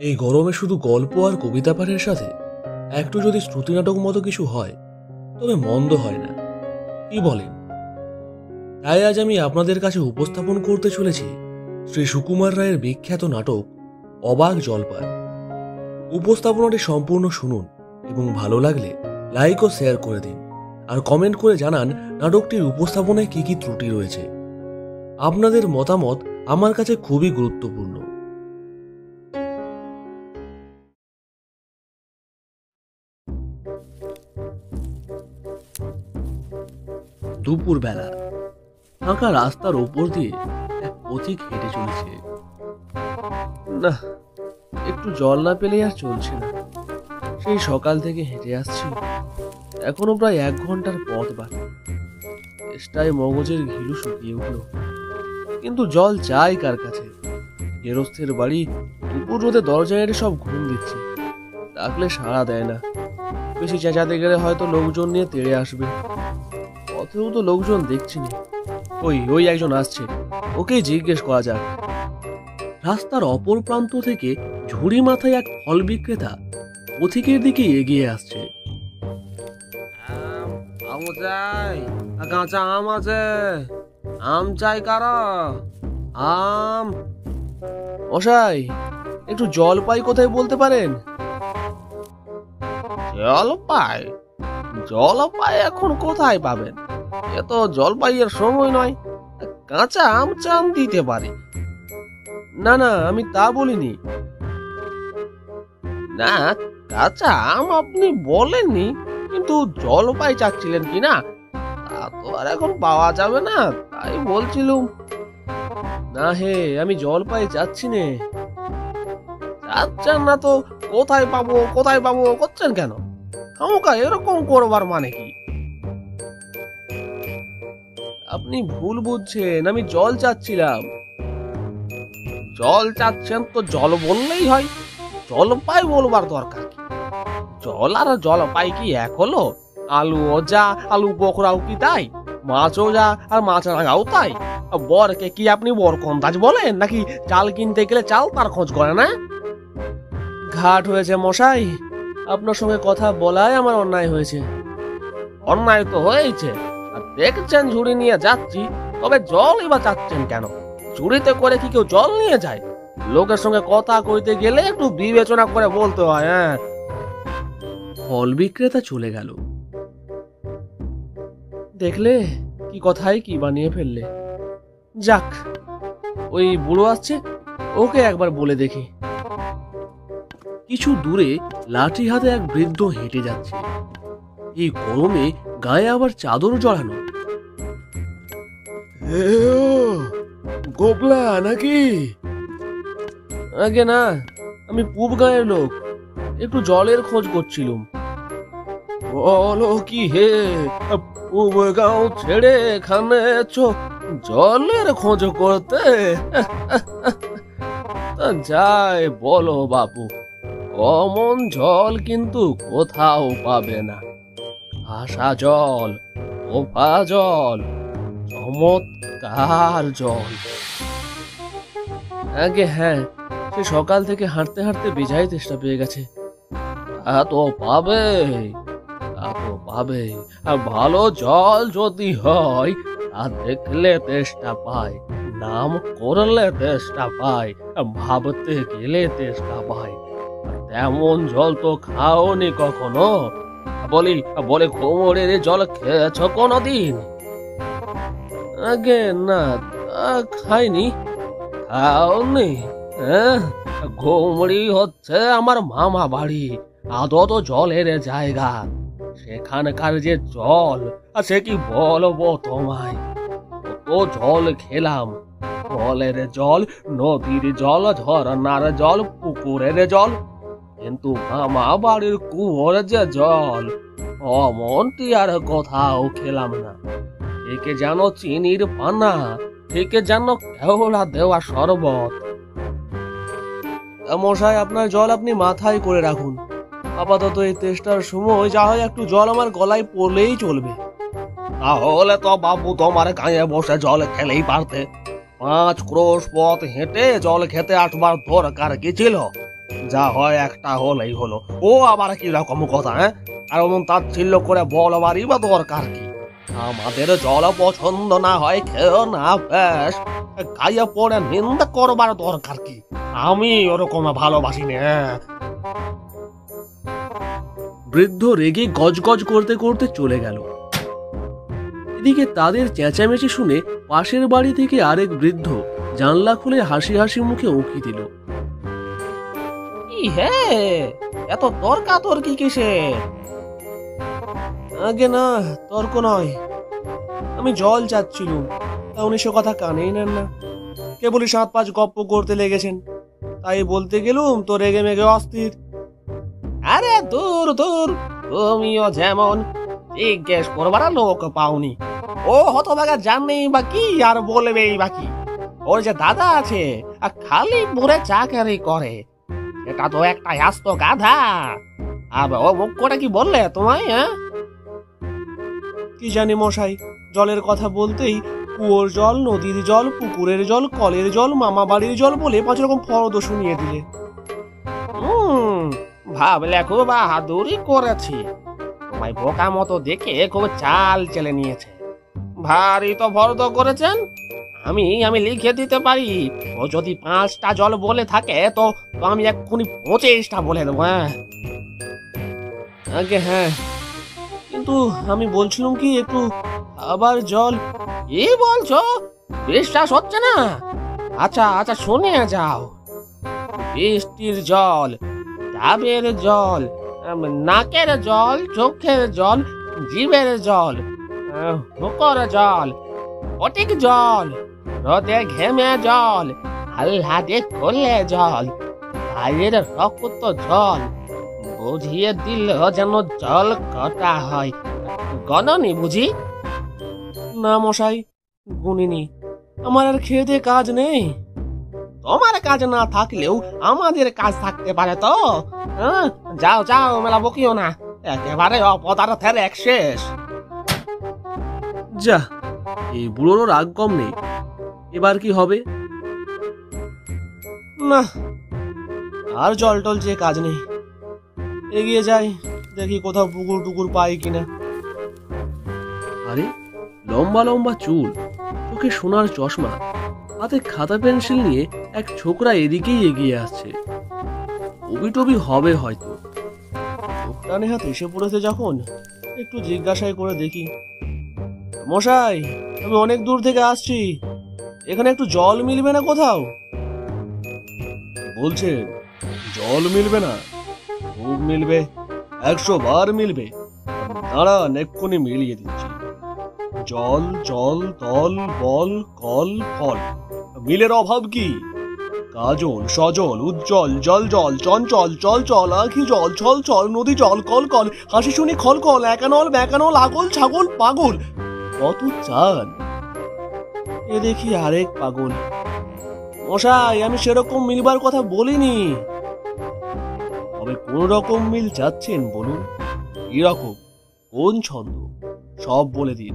এই গরমে শুধু গল্প আর কবিতা পাঠের সাথে একটু যদি শ্রুতি নাটক মতো কিছু হয় তবে মন্দ হয় না, কি বলেন? তাই আজ আমি আপনাদের কাছে উপস্থাপন করতে চলেছি শ্রী সুকুমার রায়ের বিখ্যাত নাটক অবাক জলপান। উপস্থাপনাটি সম্পূর্ণ শুনুন এবং ভালো লাগলে লাইক ও শেয়ার করে দিন, আর কমেন্ট করে জানান নাটকটির উপস্থাপনায় কি কি ত্রুটি রয়েছে। আপনাদের মতামত আমার কাছে খুবই গুরুত্বপূর্ণ। দুপুরবেলা ফাঁকা রাস্তার ওপর দিয়ে এক পথিক হেঁটে চলেছে। না, একটু জল না পেলে আর চলছে না। সেই সকাল থেকে হেঁটে আসছি, এখনো প্রায় 1 ঘন্টার পথ বাকি। চেষ্টায় মগজের ঘিলু শুকিয়ে উঠল, কিন্তু জল চাই কার কাছে? গেরস্থের বাড়ি, দুপুর রোদে দরজায় এড়ে সব ঘুম দিচ্ছে, ডাকলে সাড়া দেয় না। বেশি চেঁচাতে গেলে হয়তো লোকজন নিয়ে তেড়ে আসবে। পথেও তো লোকজন দেখছিনি। ওই একজন আসছে, ওকেই জিজ্ঞেস করা যাক। রাস্তার অপর প্রান্ত থেকে ঝুড়ি মাথায় এক ফল বিক্রেতা পথিকের দিকে এগিয়ে আসছে। কাঁচা আম আছে? আম চাই কারা? আম। মশাই, একটু জলপাই কোথায় বলতে পারেন? জলপাই? জলপাই এখন কোথায় পাবেন? এ তো জলপাইয়ের সময় নয়। কাঁচা আম চান দিতে পারি। না, আমি তা বলিনি। না, কাঁচা আম আপনি বলেননি, কিন্তু জলপাই চাচ্ছিলেন কিনা তা তো আর এখন পাওয়া যাবে না, তাই বলছিলুম। না হে, আমি জলপাই চাচ্ছি নে। চাচ্ছেন না তো কোথায় পাবো করছেন কেন? খামোকা এরকম করবার মানে কি? আপনি ভুল বুঝছেন, আমি জল চাচ্ছিলাম। জল চাচ্ছেন তো জল বললেই হয়, জলপাই বলবার দরকার কি? জল আর জলপাই কি এক হলো? আলুও যা, আলু বখরাও কি তাই? মাছও যা আর মাছ রাঙাও তাই? বরকে কি আপনি বরকন্দাজ বলেন, নাকি চাল কিনতে গেলে চাল তার খোঁজ করে না? ঘাট হয়েছে মশাই, আপনার সঙ্গে কথা বলাই আমার অন্যায় হয়েছে। অন্যায় তো হয়েছে, আর দেখছেন ঝুড়ি নিয়ে যাচ্ছি, তবে জলই বা চাচ্ছেন কেন? ঝুড়িতে করে কি কেউ জল নিয়ে যায়? লোকের সঙ্গে কথা কইতে গেলে একটু বিবেচনা করে বলতে হয়। হ্যাঁ। ফল বিক্রেতা চলে গেল। দেখলে কি কথাই কি বানিয়ে ফেললে। যাক, ওই বুড়ো আসছে, ওকে একবার বলে দেখি। কিছু দূরে লাঠি হাতে এক বৃদ্ধ হেঁটে যাচ্ছে। এই গরমে গায়ে আবার চাদর জড়ানো। গোপলা নাকি? আগে না, আমি পূব গাঁয়ের লোক, একটু জলের খোঁজ করছিলুম। বলো কি হে, পূব গাঁও ছেড়ে এখানে জলের খোঁজ করতে? যাই বলো বাপু, অমন জল কিন্তু কোথাও পাবে না। আশা জল, ওফা জল, চমৎকার জল। আগে হ্যাঁ, সে সকাল থেকে হাঁটতে হাঁটতে বেজায় তেষ্টা পেয়ে গেছে। তা তো পাবে, আর ভালো জল যদি হয় তা দেখলে তেষ্টা পায়, নাম করলে তেষ্টা পায়, ভাবতে গেলে তেষ্টা পায়। তেমন জল তো খাওনি কখনো? বলে কোমরের জল খেয়েছ কোনদিন? আগে না, খাইনি। খাওনি? হ্যাঁ, ঘুমড়ি হচ্ছে আমার মামা বাড়ি, আদত জলের জায়গা। সেখানকার যে জল, সে কি বলবো তোমায়। কত জল খেলাম, কলের জল, নদীর জল, ঝর্ণার জল, পুকুরের জল, কিন্তু মামা বাড়ির কুয়োর যে জল, অমনটি আর কোথাও খেলাম না। ঠিক যেন চিনির পানা, ঠিক যেন কেওড়া দেওয়া শরবত। মশাই, আপনার জল আপনি মাথায় করে রাখুন। আপাতত এই তেষ্টার সময় যা হয় একটু জল আমার গলায় পড়লেই চলবে। তাহলে তো বাবু তোমার গায়ে বসে জল খেলেই পারতে। 5 ক্রোশ পথ হেঁটে জল খেতে আসবার দরকার কি ছিল? যা হয় একটা হলেই হলো। ও আবার কি রকম কথা, হ্যাঁ? আর অমন তাচ্ছিল্য করে বলবারই বা দরকার কি? আমাদের জল পছন্দ না হয় খেও না, ব্যাস। গায়ে পড়ে নিন্দা করবার দরকার কি? আমি ওরকম ভালোবাসি না। বৃদ্ধ রেগে গজগজ করতে করতে চলে গেল। এদিকে তাদের চেঁচামেচি শুনে পাশের বাড়ি থেকে আরেক বৃদ্ধ জানলা খুলে হাসি হাসি মুখে উঁকি দিল। কি হে, এত তর্কাতর্কি কিসের? আগে না, তর্ক নয়, আমি জল চাচ্ছিলুম, তা উনি সে কথা কানেই নেন না। কেবলই 7-5 গপ্প করতে লেগেছেন, তাই বলতে গেলুম তো রেগে মেগে অস্থির। আরে দূর দূর, তুমিও যেমন জিজ্ঞেস করবার লোক পাওনি। ও হতভাগা জানেই বা কি আর বলবেই বা কি? ওর যে দাদা আছে, আর খালি বুড়ে চাকরি করে, এটা তো একটা আস্ত গাধা। আর ও মুখ করে কি বললে তোমায়? হ্যাঁ, কি জানি মশাই, জলের কথা বলতেই কুয়োর জল, নদীর জল, পুকুরের জল, কলের জল, মামা বাড়ির জল বলে 5 রকম ফরদ শুনিয়ে দিলে। ভাবলে খুব বাহাদুরি করেছি। তোমায় বোকা মতো দেখে খুব চাল চেলে নিয়েছে। ভারী তো ফরদ করেছেন। আমি আমি লিখে দিতে পারি। ও যদি 5টা জল বলে থাকে তো তো আমি এক্ষুনি 25টা বলে দেবো। হ্যাঁ, আগে হ্যাঁ, কিন্তু আমি বলছিলাম কি একটু আবার জল। কি বলছো? বিশ্বাস হচ্ছে না? আচ্ছা আচ্ছা, শুনে যাও। বৃষ্টির জল, ডাবের জল, নাকের জল, চোখের জল, জিভের জল, হুকর জল, ফটিক জল, রোদে ঘেমে জল, আহ্লাদে খোলে জল, ভাইয়ের রক্ত জল, বুঝিয়ে দিল যেন জল কটা হয়। গণনি বুঝি? না মশাই, গুনিনি। আমার আর খেয়ে দিয়ে কাজ নেই। তোমার কাজ না থাকলেও আমাদের কাজ থাকতে পারে তো। হ্যাঁ, যাও যাও, মেলা বকিও না। একেবারে অপদার্থের এক শেষ। যা, এই বুড়োরও রাগ কম নেই। এবার কি হবে? না, আর জল টল যে কাজ নেই। এগিয়ে যাই, দেখি কোথাও পুকুর টুকুর পাই কিনা। আরে, লম্বা লম্বা চুল, চোখে সোনার চশমা, হাতে খাতা পেন্সিল নিয়ে এক ছোকরা এদিকেই এগিয়ে আসছে। ওবি টবি হবে হয়তো। চোখটা নেহাত এসে পড়েছে যখন, একটু জিজ্ঞাসাই করে দেখি। মশাই, আমি অনেক দূর থেকে আসছি, এখানে একটু জল মিলবে না কোথাও? বলছেন জল মিলবে না? খুব মিলবে, 100 বার মিলবে। দাঁড়ান, এক্ষুনি মিলিয়ে দিচ্ছি। জল, জল, তল, বল, কল, ফল, মিলের অভাব কি? কাজল, সজল, উজ্জ্বল, জল জল, চঞ্চল, চল চল, আখি জল, ছল ছল, নদী জল, কল কল, হাসি শুনি খল কল, একানল মেকানল, আগল ছাগল পাগল। কত চান? এ দেখি আরেক পাগল। মশাই, আমি সেরকম মিলবার কথা বলিনি। তবে কোন রকম মিল চাচ্ছেন বলুন? এরকম, কোন ছন্দ, সব বলে দিন।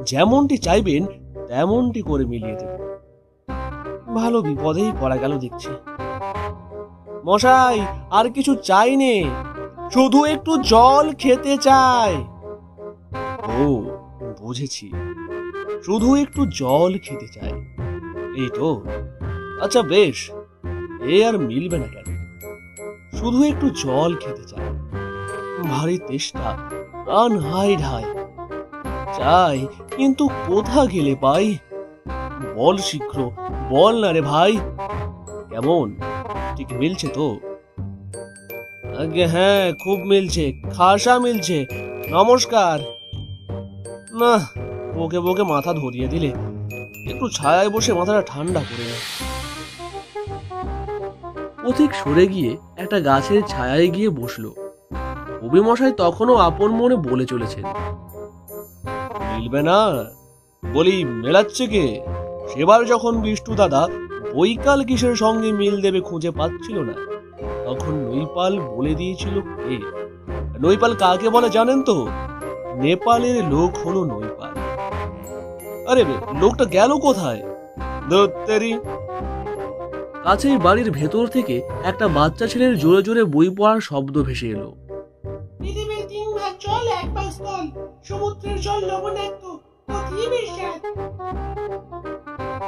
যেমনটি চাইবেন তেমনটি করে মিলিয়ে দেব। ভালো বিপদেই পড়া গেল দেখছি। মশাই, আর কিছু চাই নে, শুধু একটু জল খেতে চাই। ও, বুঝেছি, শুধু একটু জল খেতে চাই, এই তো। আচ্ছা বেশ, এ আর মিলবে না কেন? শুধু একটু জল খেতে চাই, ভারী তেষ্টা, প্রাণ হাই ঢাই চাই, কিন্তু কোথা গেলে পাই? বল শীঘ্র, বল না রে ভাই। কেমন, ঠিক মিলছে তো? আগে হ্যাঁ, খুব মিলছে, খাসা মিলছে। নমস্কার। না, বকে বকে মাথা ধরিয়ে দিলে, একটু ছায়ায় বসে মাথাটা ঠান্ডা করে নেয়। পথিক সরে গিয়ে একটা গাছের ছায়ায় গিয়ে বসলো। কবি মশাই তখনও আপন মনে বলে চলেছেন, মিলবে না বলি মেলাচ্ছে কে? সেবার যখন বিষ্টু দাদা বৈকাল কিসের সঙ্গে মিল দেবে খুঁজে পাচ্ছিল না, তখন নৈপাল বলে দিয়েছিল কে। নৈপাল কাকে বলে জানেন তো? নেপালের লোক হলো নৈপাল। আরে লোকটা গেল কোথায়? ধত্তেরি, কাছেই বাড়ির ভেতর থেকে একটা বাচ্চা ছেলের জোরে জোরে বই পড়ার শব্দ ভেসে এলো। পৃথিবীর 3 ভাগ জল 1 ভাগ স্থল, সমুদ্রের জল লবণাক্ত, অতি বিস্বাদ।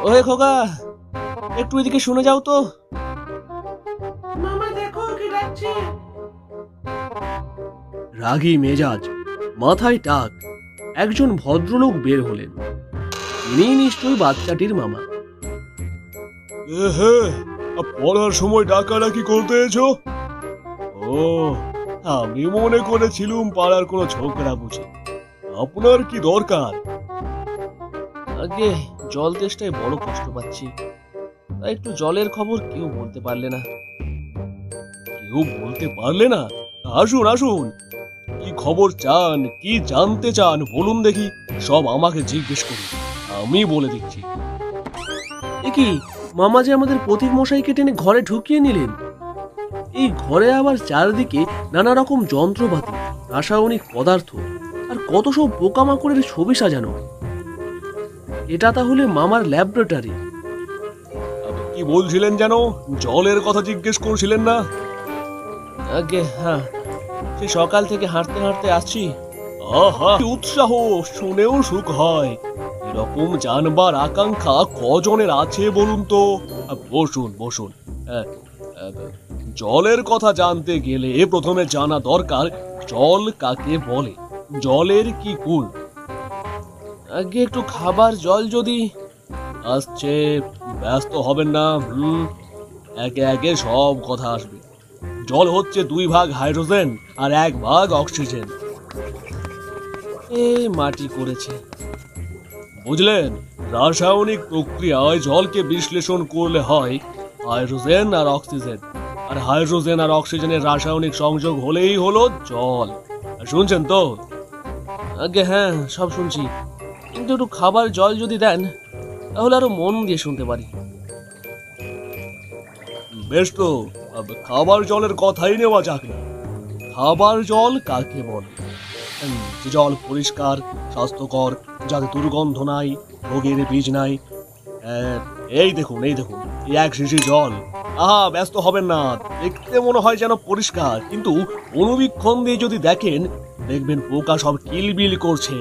ওহে খোকা, একটু এদিকে শুনে যাও তো। মামা দেখো কি ডাকছে। রাগী মেজাজ, মাথায় টাক, একজন ভদ্রলোক বের হলেন। ইনি নিশ্চয়ই বাচ্চাটির মামা। পড়ার সময় ডাকাডাকি করতে এসো? ও, আমি মনে করেছিলুম পাড়ার কোনো ছোকরা বুঝি। আপনার কি দরকার? আগে জল তেষ্টায় বড় কষ্ট পাচ্ছি, তাই একটু জলের খবর কেউ বলতে পারলে না। কেউ বলতে পারলে না? আসুন আসুন, কি খবর চান, কি জানতে চান বলুন দেখি। সব আমাকে জিজ্ঞেস করুন, আমি বলে দিচ্ছি। এ কি, মামা যে আমাদের পথিক মশাইকে টেনে ঘরে ঢুকিয়ে নিলেন। এই ঘরে আবার চারদিকে নানা রকম যন্ত্রপাতি, রাসায়নিক পদার্থ আর কত সব পোকামাকড়ের ছবি সাজানো। এটা তাহলে মামার ল্যাবরেটরি। আপনি কি বলছিলেন যেন? জলের কথা জিজ্ঞেস করছিলেন না? আগে হ্যাঁ, সে সকাল থেকে হাঁটতে হাঁটতে আসছি। আহা, কি উৎসাহ, শুনেও সুখ হয়। এরকম জানবার আকাঙ্ক্ষা কজনের আছে বলুন তো? বসুন বসুন। জলের কথা জানতে গেলে প্রথমে জানা দরকার জল কাকে বলে, জলের কি গুণ। আগে একটু খাবার জল যদি। আসছে, ব্যস্ত হবেন না। একে একে সব কথা আসবে। জল হচ্ছে 2 ভাগ হাইড্রোজেন আর 1 ভাগ অক্সিজেন। এই মাটি করেছে। বুঝলেন, রাসায়নিক প্রক্রিয়ায় জলকে বিশ্লেষণ করলে হয় হাইড্রোজেন আর অক্সিজেন, আর হাইড্রোজেন আর অক্সিজেনের রাসায়নিক সংযোগ হলেই হলো জল। শুনছেন তো? আগে হ্যাঁ, সব শুনছি, কিন্তু একটু খাবার জল যদি দেন তাহলে আরো মন দিয়ে শুনতে পারি। বেশ তো, খাবার জলের কথাই নেওয়া যাক না। খাবার জল কাকে বলে? যে জল পরিষ্কার, স্বাস্থ্যকর, যাতে দুর্গন্ধ নাই, রোগের বীজ নাই। এই দেখুন এই দেখুন, এই 1 শিশি জল। আহা, ব্যস্ত হবেন না। দেখতে মনে হয় যেন পরিষ্কার, কিন্তু অনুবীক্ষণ দিয়ে যদি দেখেন, দেখবেন পোকা সব কিলবিল করছে।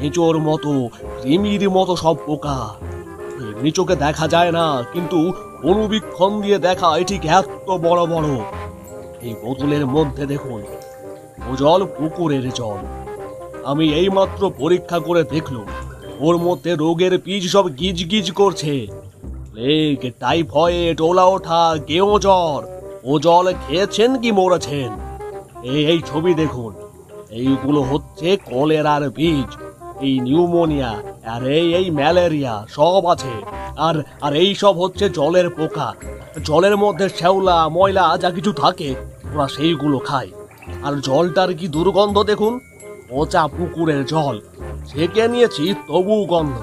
এঁচোর মতো, কৃমির মতো সব পোকা। এমনি চোখে দেখা যায় না, কিন্তু অনুবীক্ষণ দিয়ে দেখা ঠিক এত বড় বড়। এই বোতলের মধ্যে দেখুন, ও জল পুকুরের জল। আমি এইমাত্র পরীক্ষা করে দেখলুম, ওর মধ্যে রোগের বীজ সব গিজ গিজ করছে। প্লেগ, টাইফয়েড, ওলা ওঠা, গেঁয়ো জ্বর। ও জল খেয়েছেন কি মরেছেন? এই ছবি দেখুন, এইগুলো হচ্ছে কলেরার বীজ। এই নিউমোনিয়া আর এই ম্যালেরিয়া সব আছে। আর আর এই সব হচ্ছে জলের পোকা। জলের মধ্যে শ্যাওলা, ময়লা যা কিছু থাকে, ওরা সেইগুলো খায়। আর জলটার কি দুর্গন্ধ দেখুন, পচা পুকুরের জল। ছেঁকে নিয়েছি তবু গন্ধ।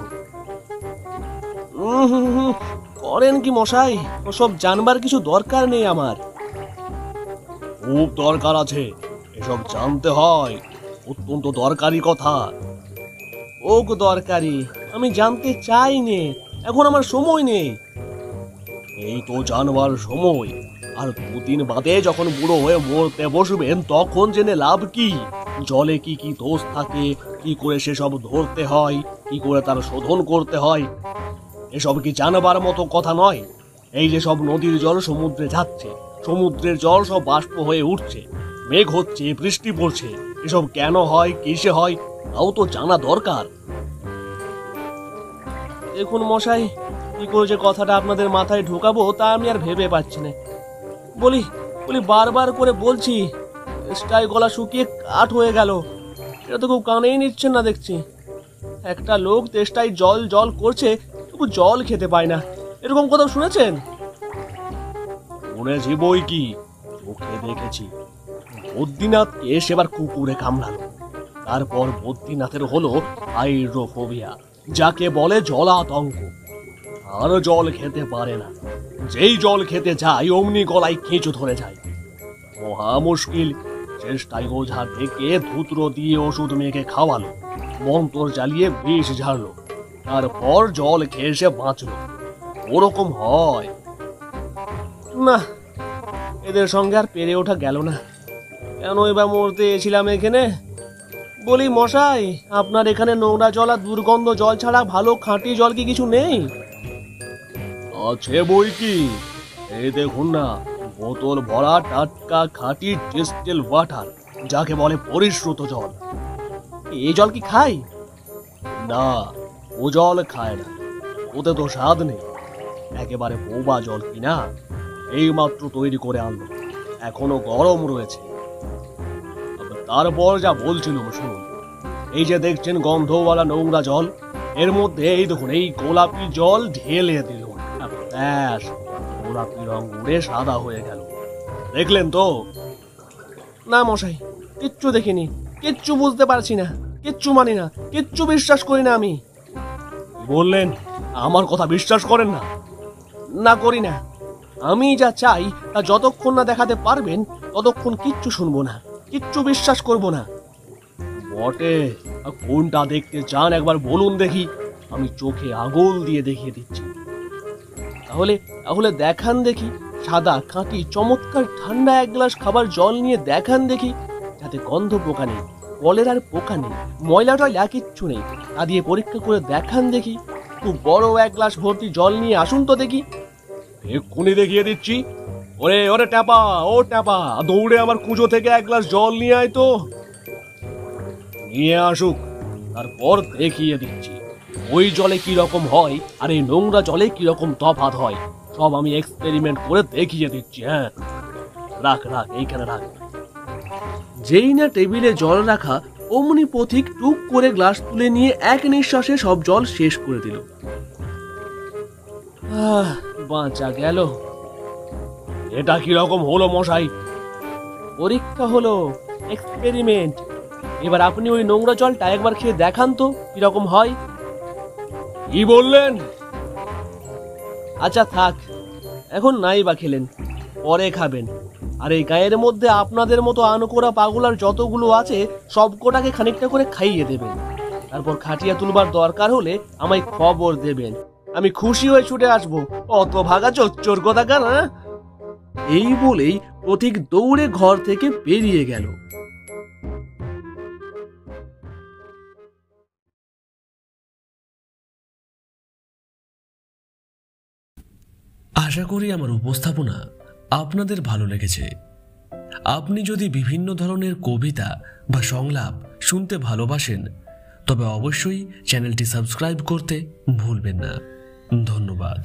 করেন কি মশাই, ওসব জানবার কিছু দরকার নেই আমার। খুব দরকার আছে, এসব জানতে হয়, অত্যন্ত দরকারি কথা। ওক দরকারি, আমি জানতে চাই নে, এখন আমার সময় নেই। এই তো জানবার সময়, আর 2-3 বাদে যখন বুড়ো হয়ে মরতে বসবেন তখন জেনে লাভ কি? জলে কি কি দোষ থাকে, কি করে সেসব ধরতে হয়, কি করে তার শোধন করতে হয়, এসব কি জানবার মতো কথা নয়? এই যে সব নদীর জল সমুদ্রে যাচ্ছে, সমুদ্রের জল সব বাষ্প হয়ে উঠছে, মেঘ হচ্ছে, বৃষ্টি পড়ছে, এসব কেন হয়, কিসে হয়, তাও তো জানা দরকার। দেখুন মশাই, কি করে যে কথাটা আপনাদের মাথায় ঢোকাবো তা আমি আর ভেবে পাচ্ছি না। বলি বলি বারবার করে বলছি, তেষ্টায় গলা শুকিয়ে কাঠ হয়ে গেল। এটা তো কেউ কানেই নিচ্ছেন না দেখছি। একটা লোক তেষ্টায় জল জল করছে, তবু জল খেতে পায় না, এরকম কোথাও শুনেছেন? শুনেছি বই কি, চোখে দেখেছি। বদ্রীনাথকে সেবার কুকুরে কামড়ালো। তারপর বদ্রীনাথের হলো হাইড্রোফোবিয়া, যাকে বলে জলাতঙ্ক। আর জল খেতে পারে না। যেই জল খেতে যায় অমনি গলায় কেঁচো ধরে যায়। মহা মুশকিল। চেষ্টায় ওঝা ডেকে ধূত্র দিয়ে ওষুধ মেখে খাওয়ালো, মন্তর জ্বালিয়ে বিষ ঝাড়লো, তারপর জল খেয়ে সে বাঁচলো। ওরকম হয়। না, এদের সঙ্গে আর পেরে ওঠা গেল না। কেনই বা মরতে এসেছিলাম এখানে? বলি মশাই, আপনার এখানে নোংরা জল আর দুর্গন্ধ জল ছাড়া ভালো খাঁটি জল কি কিছু নেই? আছে বই কি, এই দেখুন না, বোতল ভরা টাটকা খাঁটি ডিস্টিল ওয়াটার, যাকে বলে পরিশ্রুত জল। এই জল কি খাই? না, ও জল খায় না, ওতে তো স্বাদ নেই। একেবারে বোবা জল কিনা, এই মাত্র তৈরি করে আনলো, এখনো গরম রয়েছে। তারপর যা বলছিলাম শুনুন। এই যে দেখছেন গন্ধওয়ালা নোংরা জল, এর মধ্যে এই দেখুন এই গোলাপি জল ঢেলে দিল, ব্যাস গোলাপি রং উড়ে সাদা হয়ে গেল। দেখলেন তো? না মশাই, কিচ্ছু দেখিনি, কিচ্ছু বুঝতে পারছি না, কিচ্ছু মানি না, কিচ্ছু বিশ্বাস করি না আমি। বললেন আমার কথা বিশ্বাস করেন না? না, করি না। আমি যা চাই তা যতক্ষণ না দেখাতে পারবেন ততক্ষণ কিচ্ছু শুনবো না, কিচ্ছু বিশ্বাস করব না। বটে, কোনটা দেখতে চান একবার বলুন দেখি, আমি চোখে আঙুল দিয়ে দেখিয়ে দিচ্ছি। তাহলে তাহলে দেখান দেখি, সাদা খাঁটি চমৎকার ঠান্ডা এক গ্লাস খাবার জল নিয়ে দেখান দেখি, যাতে গন্ধ পোকা নেই, কলেরার পোকা নেই, ময়লা টয়লা কিচ্ছু নেই, তা দিয়ে পরীক্ষা করে দেখান দেখি। খুব বড় এক গ্লাস ভর্তি জল নিয়ে আসুন তো দেখি। এক্ষুনি দেখিয়ে দিচ্ছি। ওরে ওরে ট্যাপা, ও ট্যাপা, দৌড়ে আমার কুঁজো থেকে এক গ্লাস জল নিয়ে আয় তো। নিয়ে আসুক, তারপর দেখিয়ে দিচ্ছি ওই জলে কি রকম হয় আর এই নোংরা জলে কি রকম তফাৎ হয়। সব আমি এক্সপেরিমেন্ট করে দেখিয়ে দিচ্ছি। হ্যাঁ, রাখ রাখ, এইখানে রাখ। যেই না টেবিলে জল রাখা, অমনি পথিক টুক করে গ্লাস তুলে নিয়ে এক নিঃশ্বাসে সব জল শেষ করে দিল। বাঁচা গেল। এটা কি রকম হলো মশাই? পরীক্ষা হলো, এক্সপেরিমেন্ট। এবার আপনি ওই নোংরা জলটা একবার খেয়ে দেখান তো কিরকম হয়। কি বললেন? আচ্ছা থাক, এখন নাই বা খেলেন, পরে খাবেন। আর এই গায়ের মধ্যে আপনাদের মতো আনকোড়া পাগলার যতগুলো আছে সবকটাকে খানিকটা করে খাইয়ে দেবেন। তারপর খাটিয়া তুলবার দরকার হলে আমায় খবর দেবেন, আমি খুশি হয়ে ছুটে আসবো। অত ভাগা চোর কোথাকার। এই বলেই পথিক দৌড়ে ঘর থেকে বেরিয়ে গেল। আশা করি আমার উপস্থাপনা আপনাদের ভালো লেগেছে। আপনি যদি বিভিন্ন ধরনের কবিতা বা সংলাপ শুনতে ভালোবাসেন, তবে অবশ্যই চ্যানেলটি সাবস্ক্রাইব করতে ভুলবেন না। ধন্যবাদ।